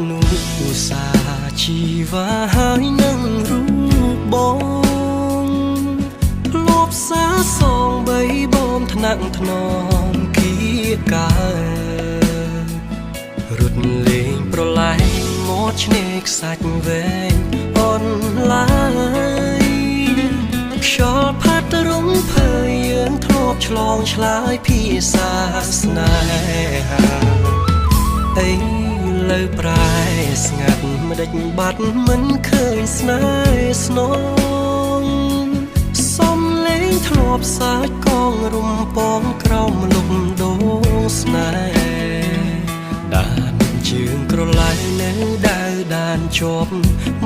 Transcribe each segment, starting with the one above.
នុសាជីវ៉ាហើយនឹងរូបបងលបសាសងបីបំថ្នាក់ថ្នមគៀកើរត់លេងប្រឡែងមកឆ្នេរខ្សាច់វែងអនឡាយខ្យល់ផាត់រំភើយយើងធ្លាប់ឆ្លងឆ្លើយភាសាស្នេហាអីលើប្រែស្ងាត់មិនដេចបាត់មិនឃើញស្នេហ៍ស្នងសំលេងធ្លាប់សាច់កងរំពងក្រោមលំដូងស្នេហ៍ដានជើងក្រឡាយនៅដើរដានជាប់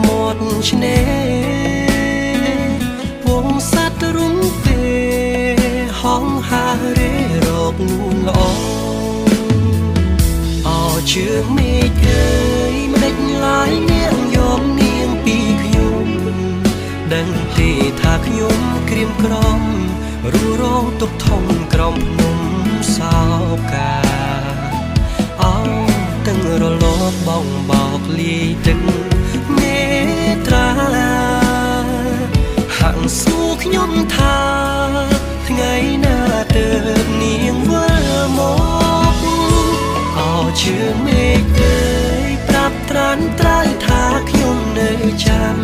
មាត់ឆ្នេរវងសត្វរុំពេលហងហារេរកនួនល្អជើងមេឃអើយមិនដេចឡាយនាងយកនាងពីខ្ញុំដឹងទេថាខ្ញុំក្រៀមក្រំរួរងទុកធំក្រំភ្នំសោកាអោទាំងរលកបងបោកលាយទឹកនេត្រាហាក់សួរខ្ញុំថាថ្ងៃណាទើបនាងវិលមកជើងមេឃអើយប្រាប់ត្រានត្រើយថាខ្ញុំនៅចាំ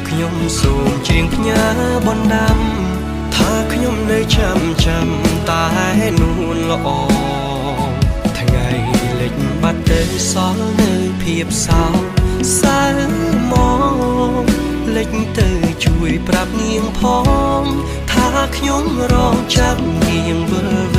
ខ្ញុំសូមជៀងផ្ញើបណ្ដាំថាខ្ញុំនៅចាំតែនួនល្អថ្ងៃលិចបាត់ទៅសល់នៅភាពសោកសៅមកលិចទៅជួយប្រាប់នាងផងថាខ្ញុំរងចាំនាងវិល